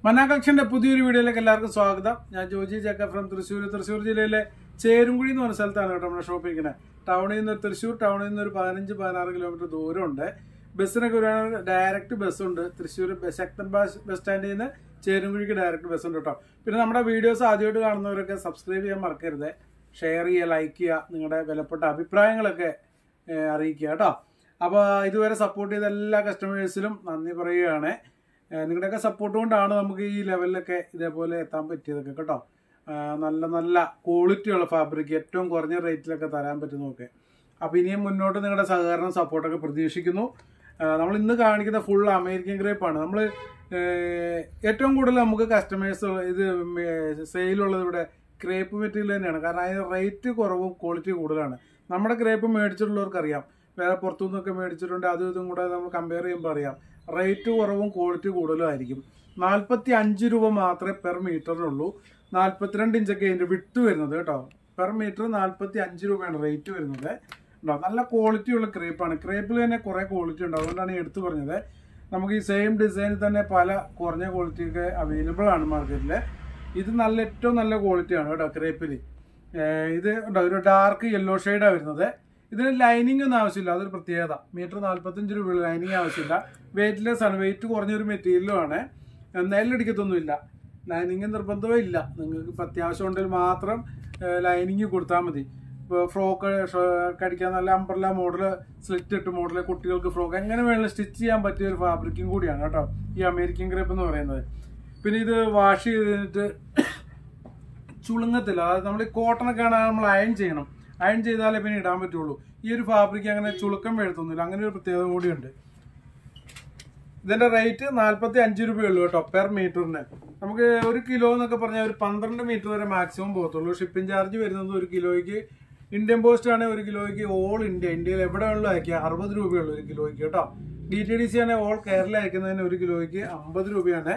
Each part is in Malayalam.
മന്ന കളക്ഷന്റെ പുതിയൊരു വീഡിയോയിലേക്ക് എല്ലാവർക്കും സ്വാഗതം. ഞാൻ ജോജി ജേക്കബ് ഫ്രം തൃശ്ശൂർ ജില്ലയിലെ ചേരുംകുഴി എന്ന് പറഞ്ഞ സ്ഥലത്താണ് കേട്ടോ നമ്മുടെ ഷോപ്പ് ഇരിക്കുന്നത്. ടൗണിൽ നിന്ന് തൃശ്ശൂർ ടൗണിൽ നിന്ന് ഒരു 15-16 കിലോമീറ്റർ ദൂരമുണ്ട്. ബസ്സിനൊക്കെ ഒരു ഡയറക്റ്റ് ബസ്സുണ്ട്. തൃശ്ശൂർ ശക്തൻ ബസ് സ്റ്റാൻഡിൽ നിന്ന് ചേരുംകുഴിക്ക് ഡയറക്റ്റ് ബസ്സുണ്ട് കേട്ടോ. പിന്നെ നമ്മുടെ വീഡിയോസ് ആദ്യമായിട്ട് കാണുന്നവരൊക്കെ സബ്സ്ക്രൈബ് ചെയ്യാൻ മറക്കരുത്. ഷെയർ ചെയ്യുക, ലൈക്ക് ചെയ്യുക, നിങ്ങളുടെ വിലപ്പെട്ട അഭിപ്രായങ്ങളൊക്കെ അറിയിക്കുക കേട്ടോ. അപ്പോൾ ഇതുവരെ സപ്പോർട്ട് ചെയ്ത എല്ലാ കസ്റ്റമേഴ്സിനും നന്ദി പറയുകയാണ്. നിങ്ങളുടെയൊക്കെ സപ്പോർട്ട് കൊണ്ടാണ് നമുക്ക് ഈ ലെവലിലൊക്കെ ഇതേപോലെ എത്താൻ പറ്റിയതൊക്കെ കേട്ടോ. നല്ല നല്ല ക്വാളിറ്റിയുള്ള ഫാബ്രിക് ഏറ്റവും കുറഞ്ഞ റേറ്റിലൊക്കെ തരാൻ പറ്റുന്നതൊക്കെ. അപ്പോൾ ഇനിയും മുന്നോട്ട് നിങ്ങളുടെ സഹകരണം സപ്പോർട്ടൊക്കെ പ്രതീക്ഷിക്കുന്നു. നമ്മൾ ഇന്ന് കാണിക്കുന്ന ഫുൾ അമേരിക്കൻ ഗ്രേപ്പാണ്. നമ്മൾ ഏറ്റവും കൂടുതൽ നമുക്ക് കസ്റ്റമേഴ്സ് ഇത് സെയിലുള്ളത് ഇവിടെ ക്രേപ്പ് മെറ്റീരിയൽ തന്നെയാണ്. കാരണം അതിന് റേറ്റ് കുറവും ക്വാളിറ്റി കൂടുതലാണ്. നമ്മുടെ ക്രേപ്പ് മേടിച്ചിട്ടുള്ളവർക്കറിയാം. വേറെ പുറത്തുനിന്നൊക്കെ മേടിച്ചിട്ടുണ്ട്, അതും ഇതും കൂടെ നമ്മൾ കമ്പയർ ചെയ്യുമ്പോൾ അറിയാം റേറ്റ് കുറവും ക്വാളിറ്റി കൂടുതലും ആയിരിക്കും. 45 രൂപ മാത്രമേ പെർ മീറ്ററിനുള്ളൂ. 42 ഇഞ്ചൊക്കെ അതിൻ്റെ വിട്ട് വരുന്നത് കേട്ടോ. പെർ മീറ്റർ 45 രൂപയാണ് റേറ്റ് വരുന്നത് കേട്ടോ. നല്ല ക്വാളിറ്റിയുള്ള ക്രേപ്പാണ്. ക്രേപ്പിൽ തന്നെ കുറേ ക്വാളിറ്റി ഉണ്ട്, അതുകൊണ്ടാണ് എടുത്തു പറഞ്ഞത്. നമുക്ക് ഈ സെയിം ഡിസൈനിൽ തന്നെ പല കുറഞ്ഞ ക്വാളിറ്റിയൊക്കെ അവൈലബിൾ ആണ് മാർക്കറ്റിൽ. ഇത് ഏറ്റവും നല്ല ക്വാളിറ്റിയാണ് കേട്ടോ ക്രേപ്പിൽ. ഇത് ഉണ്ടോ ഒരു ഡാർക്ക് യെല്ലോ ഷെയ്ഡാണ് വരുന്നത്. ഇതിന് ലൈനിങ് ഒന്നും ആവശ്യമില്ല, അതൊരു പ്രത്യേകത. മീറ്റർ 45 രൂപയുള്ള ലൈനിങ് ആവശ്യമില്ല. വെയ്റ്റ്ലെസ് ആണ്, വെയിറ്റ് കുറഞ്ഞൊരു മെറ്റീരിയലുമാണ്. നെല്ലടിക്കത്തൊന്നുമില്ല, ലൈനിങ് നിർബന്ധമേ ഇല്ല. നിങ്ങൾക്ക് ഇപ്പം അത്യാവശ്യം ഉണ്ടെങ്കിൽ മാത്രം ലൈനിങ് കൊടുത്താൽ മതി. ഇപ്പോൾ ഫ്രോക്ക് അടിക്കാൻ നല്ല അംബ്രല്ല മോഡൽ, സ്ലിറ്റ് ഇട്ട് മോഡൽ, കുട്ടികൾക്ക് ഫ്രോക്ക് എങ്ങനെ വേണമെങ്കിലും സ്റ്റിച്ച് ചെയ്യാൻ പറ്റിയ ഒരു ഫാബ്രിക്കും കൂടിയാണ് കേട്ടോ ഈ അമേരിക്കൻ ക്രേപ്പ് എന്ന് പറയുന്നത്. പിന്നെ ഇത് വാഷ് ചെയ്തിട്ട് ചുളുങ്ങത്തില്ല. അതായത് നമ്മൾ ഈ കോട്ടണൊക്കെ ആണ് നമ്മൾ അയൺ ചെയ്യണം. അയൺ ചെയ്താലേ പിന്നെ ഇടാൻ പറ്റുള്ളൂ. ഈ ഒരു ഫാബ്രിക് അങ്ങനെ ചുളുക്കം വീഴ്ത്തൊന്നുമില്ല, അങ്ങനെ ഒരു പ്രത്യേകത കൂടിയുണ്ട്. ഇതിന്റെ റേറ്റ് 45 രൂപയുള്ളൂ കേട്ടോ പെർ മീറ്ററിന്. നമുക്ക് 1 കിലോ എന്നൊക്കെ പറഞ്ഞാൽ ഒരു 12 മീറ്റർ വരെ മാക്സിമം പോകത്തുള്ളൂ. ഷിപ്പിംഗ് ചാർജ് വരുന്നത് 1 കിലോയ്ക്ക് ഇന്ത്യൻ പോസ്റ്റ് ആണ്. 1 കിലോയ്ക്ക് ഓൾ ഇന്ത്യയിൽ എവിടെ ഉള്ള അയക്കുക 60 രൂപയുള്ളൂ 1 കിലോയ്ക്ക് കേട്ടോ. DTDC ആണ് ഓൾ കേരള അയക്കുന്നതിന് 1 കിലോയ്ക്ക് 50 രൂപയാണ്.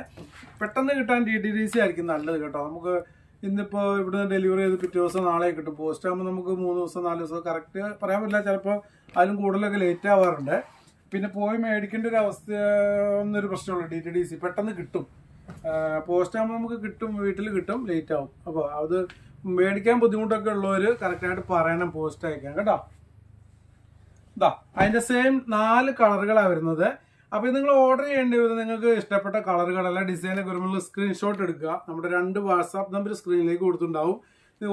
പെട്ടെന്ന് കിട്ടാൻ DTDC ആയിരിക്കും നല്ലത് കേട്ടോ. നമുക്ക് ഇന്നിപ്പോൾ ഇവിടുന്ന് ഡെലിവറി ചെയ്ത് പിറ്റേ ദിവസം നാളെ കിട്ടും. പോസ്റ്റ് ആകുമ്പോൾ നമുക്ക് 3 ദിവസം 4 ദിവസം കറക്റ്റ് പറയാൻ പറ്റില്ല. ചിലപ്പോൾ അതിലും കൂടുതലൊക്കെ ലേറ്റ് ആവാറുണ്ട്. പിന്നെ പോയി മേടിക്കേണ്ട ഒരു അവസ്ഥ ഒന്നൊരു പ്രശ്നമുള്ളൂ. DTDC പെട്ടെന്ന് കിട്ടും. പോസ്റ്റ് ആകുമ്പോൾ നമുക്ക് കിട്ടും, വീട്ടിൽ കിട്ടും, ലേറ്റ് ആവും. അപ്പോൾ അത് മേടിക്കാൻ ബുദ്ധിമുട്ടൊക്കെ ഉള്ളവർ കറക്റ്റായിട്ട് പറയണം പോസ്റ്റ് അയക്കാൻ കേട്ടോ. ഇതാ അതിൻ്റെ സെയിം 4 കളറുകളാണ് വരുന്നത്. അപ്പോൾ നിങ്ങൾ ഓർഡർ ചെയ്യേണ്ടി വരുന്നത് നിങ്ങൾക്ക് ഇഷ്ടപ്പെട്ട കളറുകളല്ല ഡിസൈനൊക്കെ വരുമ്പോൾ സ്ക്രീൻഷോട്ട് എടുക്കുക. നമ്മുടെ 2 വാട്സാപ്പ് നമ്പർ സ്ക്രീനിലേക്ക് കൊടുത്തിട്ടുണ്ടാവും.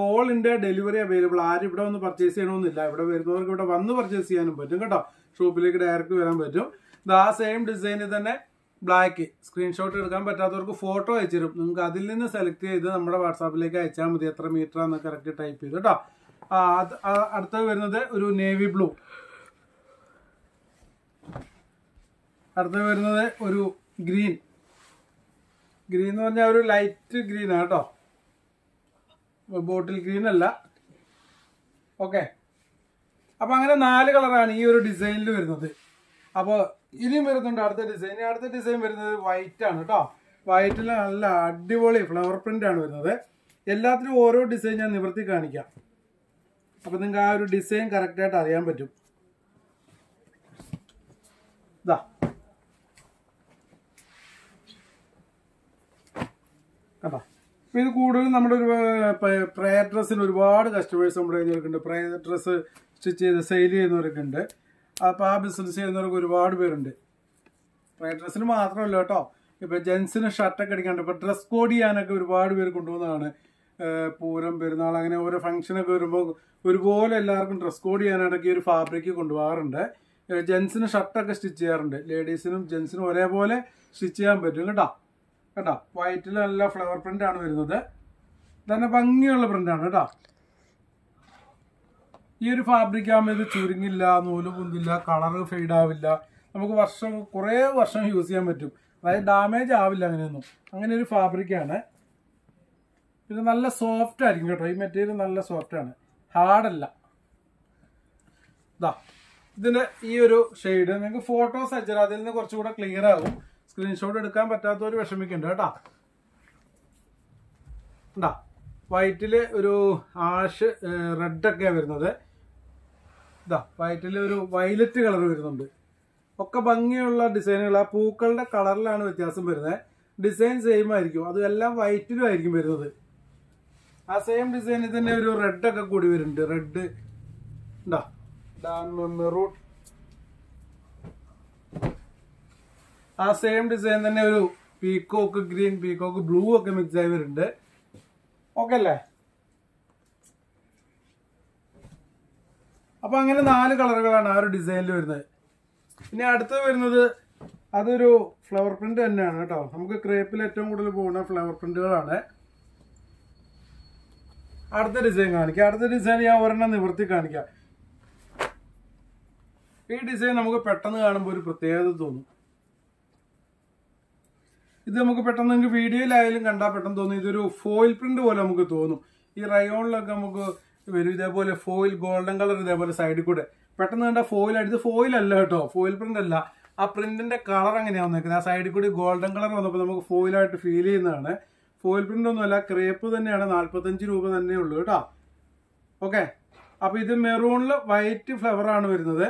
All India delivery available. ആരും ഇവിടെ വന്ന് പർച്ചേസ് ചെയ്യണമെന്നില്ല. ഇവിടെ വരുന്നവർക്ക് ഇവിടെ വന്ന് പർച്ചേസ് ചെയ്യാനും പറ്റും കേട്ടോ. ഷോപ്പിലേക്ക് ഡയറക്റ്റ് വരാൻ പറ്റും. ഇത് ആ സെയിം ഡിസൈനിൽ തന്നെ ബ്ലാക്ക്. സ്ക്രീൻഷോട്ട് എടുക്കാൻ പറ്റാത്തവർക്ക് ഫോട്ടോ അയച്ചു തരും. നിങ്ങൾക്ക് അതിൽ നിന്ന് സെലക്ട് ചെയ്ത് നമ്മുടെ വാട്സാപ്പിലേക്ക് അയച്ചാൽ മതി. എത്ര മീറ്റർ ആണെന്ന് കറക്റ്റ് ടൈപ്പ് ചെയ്ത് കേട്ടോ. അടുത്തത് വരുന്നത് ഒരു നേവി ബ്ലൂ. അടുത്തത് വരുന്നത് ഒരു ഗ്രീൻ. ഗ്രീൻ എന്ന് പറഞ്ഞാൽ ഒരു ലൈറ്റ് ഗ്രീനാണ് കേട്ടോ, ബോട്ടിൽ ഗ്രീൻ അല്ല. ഓക്കെ, അപ്പോൾ അങ്ങനെ 4 കളറാണ് ഈ ഒരു ഡിസൈനിൽ വരുന്നത്. അപ്പോൾ ഇനിയും വരുന്നുണ്ട് അടുത്ത ഡിസൈൻ. അടുത്ത ഡിസൈൻ വരുന്നത് വൈറ്റ് ആണ് കേട്ടോ. വൈറ്റിൽ നല്ല അടിപൊളി ഫ്ലവർ പ്രിന്റ് ആണ് വരുന്നത്. എല്ലാത്തിനും ഓരോ ഡിസൈൻ ഞാൻ നിവർത്തി കാണിക്കാം. അപ്പോൾ നിങ്ങൾക്ക് ആ ഒരു ഡിസൈൻ കറക്റ്റായിട്ട് അറിയാൻ പറ്റും. ഇതാ കേട്ടോ. അപ്പോൾ ഇത് കൂടുതലും നമ്മുടെ ഒരു പ്രയർ ഡ്രസ്സിന് ഒരുപാട് കസ്റ്റമേഴ്സ് നമ്മുടെ കയ്യിലുണ്ട്. പ്രയർ ഡ്രസ്സ് സ്റ്റിച്ച് ചെയ്ത് സെയിൽ ചെയ്യുന്നവരൊക്കെ ഉണ്ട്. അപ്പോൾ ആ ബിസിനസ് ചെയ്യുന്നവർക്ക് ഒരുപാട് പേരുണ്ട്. പ്രയർ ഡ്രസ്സിന് മാത്രമല്ല കേട്ടോ, ഇപ്പോൾ ജെൻസിന് ഷർട്ടൊക്കെ അടിക്കാണ്ട് ഇപ്പോൾ ഡ്രസ് കോഡ് ചെയ്യാനൊക്കെ ഒരുപാട് പേര് കൊണ്ടുപോകുന്നതാണ്. പൂരം, പെരുന്നാൾ അങ്ങനെ ഓരോ ഫംഗ്ഷനൊക്കെ വരുമ്പോൾ ഒരുപോലെ എല്ലാവർക്കും ഡ്രസ് കോഡ് ചെയ്യാനായിട്ടൊക്കെ ഒരു ഫാബ്രിക് കൊണ്ടുപോകാറുണ്ട്. ജെൻസിന് ഷർട്ടൊക്കെ സ്റ്റിച്ച് ചെയ്യാറുണ്ട്. ലേഡീസിനും ജെൻസിനും ഒരേപോലെ സ്റ്റിച്ച് ചെയ്യാൻ പറ്റും കേട്ടോ. കേട്ടോ, വൈറ്റിൽ നല്ല ഫ്ലവർ പ്രിന്റ് ആണ് വരുന്നത്. തന്നെ ഭംഗിയുള്ള പ്രിന്റാണ് കേട്ടോ. ഈ ഒരു ഫാബ്രിക് ആകുമ്പോൾ ഇത് ചുരുങ്ങില്ല, നൂല് പൊന്തില്ല, കളറ് ഫെയ്ഡ് ആവില്ല. നമുക്ക് കുറേ വർഷം യൂസ് ചെയ്യാൻ പറ്റും. അതായത് ഡാമേജ് ആവില്ല അങ്ങനെയൊന്നും. അങ്ങനെ ഒരു ഫാബ്രിക്കാണ്. പിന്നെ നല്ല സോഫ്റ്റ് ആയിരിക്കും കേട്ടോ. ഈ മെറ്റീരിയൽ നല്ല സോഫ്റ്റ് ആണ്, ഹാർഡല്ല. ഇതാ ഇതിന്റെ ഈ ഒരു ഷെയ്ഡ് നിങ്ങൾക്ക് ഫോട്ടോസ് അയച്ചാൽ അതിൽ നിന്ന് കുറച്ചുകൂടെ ക്ലിയർ ആകും. സ്ക്രീൻഷോട്ട് എടുക്കാൻ പറ്റാത്തവർ വിഷമിക്കുന്നുണ്ട് കേട്ടോ. ഉണ്ടാ വൈറ്റിൽ ഒരു ആഷ് റെഡൊക്കെയാണ് വരുന്നത്. ഇതാ വൈറ്റിൽ ഒരു വയലറ്റ് കളർ വരുന്നുണ്ട്. ഒക്കെ ഭംഗിയുള്ള ഡിസൈനുകൾ. ആ പൂക്കളുടെ കളറിലാണ് വ്യത്യാസം വരുന്നത്. ഡിസൈൻ സെയിം ആയിരിക്കും. അതെല്ലാം വൈറ്റിലും ആയിരിക്കും വരുന്നത്. ആ സെയിം ഡിസൈനിൽ തന്നെ ഒരു റെഡ് ഒക്കെ കൂടി വരുന്നുണ്ട്. റെഡ് ഉണ്ടാ, മെറൂൺ. ആ സെയിം ഡിസൈൻ തന്നെ ഒരു പീക്കോക്ക് ഗ്രീൻ, പീക്കോക്ക് ബ്ലൂ ഒക്കെ മിക്സ് ആയി വരുന്നുണ്ട്. ഓക്കെ അല്ലേ? അപ്പൊ അങ്ങനെ 4 കളറുകളാണ് ആ ഒരു ഡിസൈനിൽ വരുന്നത്. ഇനി അടുത്ത് വരുന്നത് അതൊരു ഫ്ലവർ പ്രിന്റ് തന്നെയാണ് കേട്ടോ. നമുക്ക് ക്രേപ്പിൽ ഏറ്റവും കൂടുതൽ പോകുന്ന ഫ്ലവർ പ്രിന്റുകളാണ്. അടുത്ത ഡിസൈൻ കാണിക്കാം. അടുത്ത ഡിസൈൻ ഞാൻ ഒരെണ്ണം നിവർത്തി കാണിക്കാം. ഈ ഡിസൈൻ നമുക്ക് പെട്ടെന്ന് കാണുമ്പോൾ ഒരു പ്രത്യേകത തോന്നും. ഇത് നമുക്ക് പെട്ടെന്ന് നിങ്ങൾക്ക് വീഡിയോയിലായാലും കണ്ടാൽ പെട്ടെന്ന് തോന്നും ഇതൊരു ഫോയിൽ പ്രിന്റ് പോലെ നമുക്ക് തോന്നും. ഈ റയോണിലൊക്കെ നമുക്ക് വരും ഇതേപോലെ ഫോയിൽ, ഗോൾഡൻ കളർ ഇതേപോലെ സൈഡിൽ കൂടെ പെട്ടെന്ന് കണ്ടാൽ ഫോയിൽ ആയിട്ട്. ഇത് ഫോയിൽ അല്ല കേട്ടോ, ഫോയിൽ പ്രിന്റ് അല്ല. ആ പ്രിന്റിന്റെ കളർ എങ്ങനെയാണ് വന്നേക്കുന്നത്, ആ സൈഡിൽ കൂടി ഗോൾഡൻ കളർ വന്നപ്പോൾ നമുക്ക് ഫോയിലായിട്ട് ഫീൽ ചെയ്യുന്നതാണ്. ഫോയിൽ പ്രിന്റ് ഒന്നുമല്ല, ക്രേപ്പ് തന്നെയാണ്. 45 രൂപ തന്നെ ഉള്ളൂ കേട്ടോ. ഓക്കെ, അപ്പൊ ഇത് മെറൂണിൽ വൈറ്റ് ഫ്ലവർ ആണ് വരുന്നത്.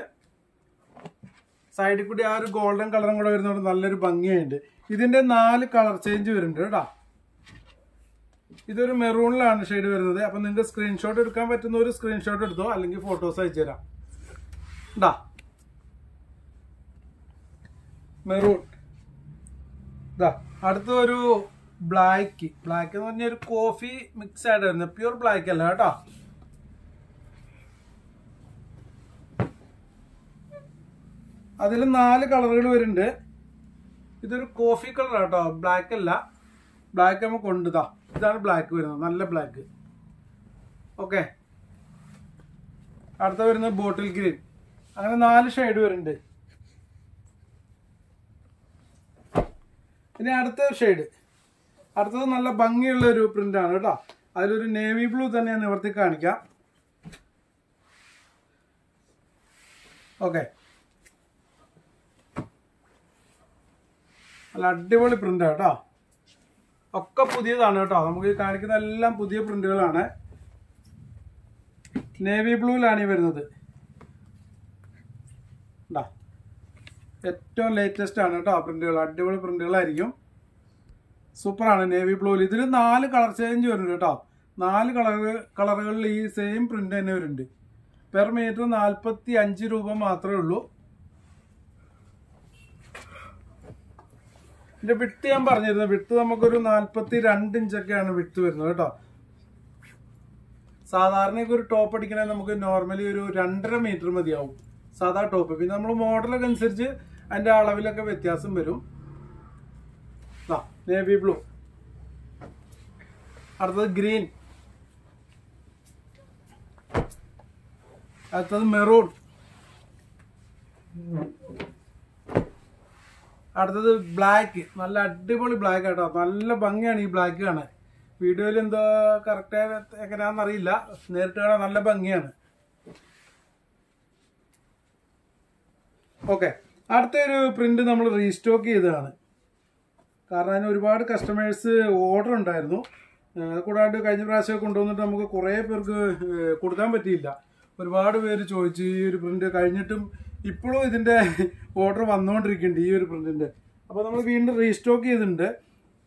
സൈഡിൽ കൂടി ആ ഒരു ഗോൾഡൻ കളറും കൂടെ വരുന്നതുകൊണ്ട് നല്ലൊരു ഭംഗിയുണ്ട്. ഇതിന്റെ 4 കളർ ചേഞ്ച് വരുന്നുണ്ട് കേട്ടോ. ഇതൊരു മെറൂണിലാണ് ഷെയ്ഡ് വരുന്നത്. അപ്പൊ നിങ്ങൾക്ക് സ്ക്രീൻഷോട്ട് എടുക്കാൻ പറ്റുന്ന ഒരു സ്ക്രീൻഷോട്ട് എടുത്തോ, അല്ലെങ്കിൽ ഫോട്ടോസ് അയച്ചു തരാം. ഇതാ മെറൂൺ. ഇതാ അടുത്തൊരു ബ്ലാക്ക്. ബ്ലാക്ക് എന്ന് പറഞ്ഞ ഒരു കോഫി മിക്സ് ആയിട്ട് വരുന്നത്, പ്യൂർ ബ്ലാക്ക് അല്ല കേട്ടോ. അതിൽ 4 കളറുകൾ വരുന്നുണ്ട്. ഇതൊരു കോഫി കളർ കേട്ടോ, ബ്ലാക്ക് അല്ല. ബ്ലാക്ക് നമുക്ക് കൊണ്ടുതാ, ഇതാണ് ബ്ലാക്ക് വരുന്നത്, നല്ല ബ്ലാക്ക്. ഓക്കെ, അടുത്ത വരുന്നത് ബോട്ടിൽ ഗ്രീൻ. അങ്ങനെ 4 ഷെയ്ഡ് വരുന്നുണ്ട്. ഇനി അടുത്ത ഷെയ്ഡ്, അടുത്തത് നല്ല ഭംഗിയുള്ള ഒരു പ്രിന്റ് ആണ് കേട്ടോ. അതിലൊരു നേവി ബ്ലൂ തന്നെ ഞാൻ നിവർത്തി കാണിക്കാം. ഓക്കെ, നല്ല അടിപൊളി പ്രിന്റ് കേട്ടോ. ഒക്കെ പുതിയതാണ് കേട്ടോ. നമുക്ക് കാണിക്കുന്ന എല്ലാം പുതിയ പ്രിന്റുകളാണ്. നേവി ബ്ലൂയിലാണ് ഈ വരുന്നത്. ഏറ്റവും ലേറ്റസ്റ്റ് ആണ് കേട്ടോ പ്രിന്റുകൾ. അടിപൊളി പ്രിന്റുകളായിരിക്കും. സൂപ്പറാണ് നേവി ബ്ലൂയിൽ. ഇതിൽ 4 കളർ ചേഞ്ച് വരുന്നുണ്ട് കേട്ടോ. 4 കളറുകളിൽ ഈ സെയിം പ്രിന്റ് തന്നെ വരുന്നുണ്ട്. പെർ മീറ്റർ 45 രൂപ മാത്രമേ ഉള്ളൂ. ഇതിന്റെ വിട്ട് ഞാൻ പറഞ്ഞിരുന്നു, വിട്ട് നമുക്കൊരു 42 ഇഞ്ചൊക്കെയാണ് വിട്ട് വരുന്നത് കേട്ടോ. സാധാരണ ഒരു ടോപ്പ് അടിക്കണേ നമുക്ക് നോർമലി ഒരു 2.5 മീറ്റർ മതിയാവും സാധാ ടോപ്പ്. പിന്നെ നമ്മൾ മോഡലൊക്കെ അനുസരിച്ച് അതിന്റെ അളവിലൊക്കെ വ്യത്യാസം വരും. Navy blue. അടുത്തത് ഗ്രീൻ. അടുത്തത് മെറൂൺ. അടുത്തത് ബ്ലാക്ക്. നല്ല അടിപൊളി ബ്ലാക്ക് ആട്ടോ. നല്ല ഭംഗിയാണ് ഈ ബ്ലാക്ക് കാണാൻ. വീഡിയോയിൽ എന്തോ കറക്റ്റ് എങ്ങനെയാണെന്നറിയില്ല, നേരിട്ട് കാണാൻ നല്ല ഭംഗിയാണ്. ഓക്കെ, അടുത്തൊരു പ്രിന്റ് നമ്മൾ റീസ്റ്റോക്ക് ചെയ്തതാണ്. കാരണം അതിന് ഒരുപാട് കസ്റ്റമേഴ്സ് ഓർഡർ ഉണ്ടായിരുന്നു. കൂടാണ്ട് കഴിഞ്ഞ പ്രാവശ്യം കൊണ്ടുവന്നിട്ട് നമുക്ക് കുറേ പേർക്ക് കൊടുക്കാൻ പറ്റിയില്ല. ഒരുപാട് പേര് ചോദിച്ചു ഈ ഒരു പ്രിന്റ്. കഴിഞ്ഞിട്ടും ഇപ്പോഴും ഇതിന്റെ ഓർഡർ വന്നുകൊണ്ടിരിക്കുന്നുണ്ട് ഈ ഒരു പ്രിന്റിന്റെ. അപ്പോൾ നമ്മൾ വീണ്ടും റീസ്റ്റോക്ക് ചെയ്തിട്ടുണ്ട്.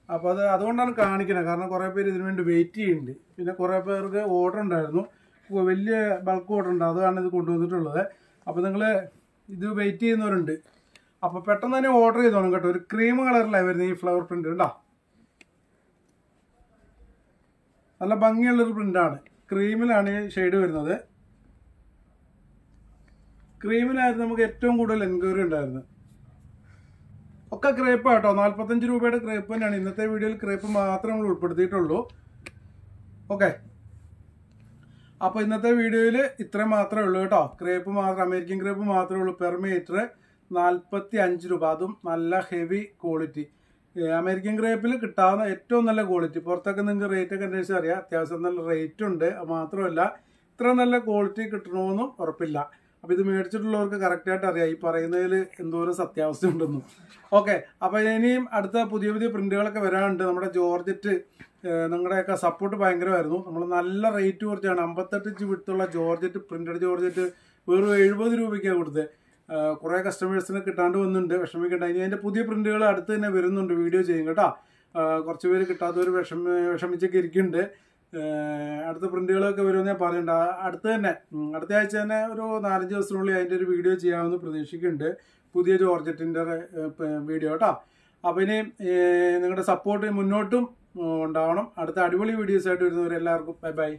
അപ്പോൾ അതുകൊണ്ടാണ് കാണിക്കുന്നത്. കാരണം കുറേ പേര് ഇതിനു വേണ്ടി വെയിറ്റ് ചെയ്യുന്നുണ്ട്. പിന്നെ കുറേ പേർക്ക് ഓർഡർ ഉണ്ടായിരുന്നു, വലിയ ബൾക്ക് ഓർഡർ ഉണ്ട്. അതാണ് ഇത് കൊണ്ടുവന്നിട്ടുള്ളത്. അപ്പോൾ നിങ്ങൾ ഇത് വെയിറ്റ് ചെയ്യുന്നവരുണ്ട്. അപ്പോൾ പെട്ടെന്ന് തന്നെ ഓർഡർ ചെയ്തോണം കേട്ടോ. ഒരു ക്രീം കളറിലായി വരുന്നത് ഈ ഫ്ലവർ പ്രിന്റ് കേട്ടോ. നല്ല ഭംഗിയുള്ളൊരു പ്രിന്റാണ്. ക്രീമിലാണ് ഈ ഷെയ്ഡ് വരുന്നത്. ക്രീമിലായിരുന്നു നമുക്ക് ഏറ്റവും കൂടുതൽ എൻക്വയറി ഉണ്ടായിരുന്നത്. ഒക്കെ ക്രേപ്പ് കേട്ടോ. 45 രൂപയുടെ ക്രേപ്പ് തന്നെയാണ്. ഇന്നത്തെ വീഡിയോയിൽ ക്രേപ്പ് മാത്രമേ നമ്മൾ ഉൾപ്പെടുത്തിയിട്ടുള്ളൂ. ഓക്കെ, അപ്പോൾ ഇന്നത്തെ വീഡിയോയിൽ ഇത്രയും മാത്രമേ ഉള്ളൂ കേട്ടോ. ക്രേപ്പ് മാത്രം, അമേരിക്കൻ ക്രേപ്പ് മാത്രമേ ഉള്ളൂ. പെർ മീറ്റർ 45 രൂപ. അതും നല്ല ഹെവി ക്വാളിറ്റി. അമേരിക്കൻ ക്രേപ്പിൽ കിട്ടാവുന്ന ഏറ്റവും നല്ല ക്വാളിറ്റി. പുറത്തൊക്കെ നിങ്ങൾക്ക് റേറ്റ് ഒക്കെ അന്വേഷിച്ച് അറിയാം. അത്യാവശ്യം നല്ല റേറ്റ് ഉണ്ട്. മാത്രമല്ല ഇത്ര നല്ല ക്വാളിറ്റി കിട്ടണമെന്നും ഉറപ്പില്ല. അപ്പോൾ ഇത് മേടിച്ചിട്ടുള്ളവർക്ക് കറക്റ്റായിട്ട് അറിയാം ഈ പറയുന്നതിൽ എന്തോരം സത്യാവസ്ഥ ഉണ്ടെന്നും. ഓക്കെ, അപ്പോൾ ഇനിയും അടുത്ത പുതിയ പുതിയ പ്രിന്റുകളൊക്കെ വരാനുണ്ട്. നമ്മുടെ ജോർജറ്റ്, നിങ്ങളുടെയൊക്കെ സപ്പോർട്ട് ഭയങ്കരമായിരുന്നു. നമ്മൾ നല്ല റേറ്റ് കുറച്ചാണ്. 58 ഇഞ്ച് വിട്ടുള്ള ജോർജറ്റ്, പ്രിന്റഡ് ജോർജറ്റ് വെറും 70 രൂപയ്ക്കാണ് കൊടുത്തത്. കുറേ കസ്റ്റമേഴ്സിന് കിട്ടാണ്ട് വന്നിട്ടുണ്ട്, വിഷമിക്കണ്ട. ഇനി അതിൻ്റെ പുതിയ പ്രിന്റുകൾ അടുത്ത് തന്നെ വരുന്നുണ്ട്, വീഡിയോ ചെയ്യും കേട്ടോ. കുറച്ച് പേര് കിട്ടാത്തവർ വിഷമിച്ചൊക്കെ ഇരിക്കുന്നുണ്ട്. അടുത്ത പ്രിന്റുകളൊക്കെ വരുമെന്ന് ഞാൻ പറയണ്ട. അടുത്ത ആഴ്ച തന്നെ ഒരു 4-5 ദിവസത്തിനുള്ളിൽ അതിൻ്റെ ഒരു വീഡിയോ ചെയ്യാമെന്ന് പ്രതീക്ഷിക്കുന്നുണ്ട്, പുതിയ ജോർജറ്റിൻ്റെ വീഡിയോ കേട്ടോ. അപ്പം ഇനി നിങ്ങളുടെ സപ്പോർട്ട് മുന്നോട്ടും ഉണ്ടാവണം. അടുത്ത അടിപൊളി വീഡിയോസായിട്ട് വരുന്നവരെല്ലാവർക്കും ബൈ ബൈ.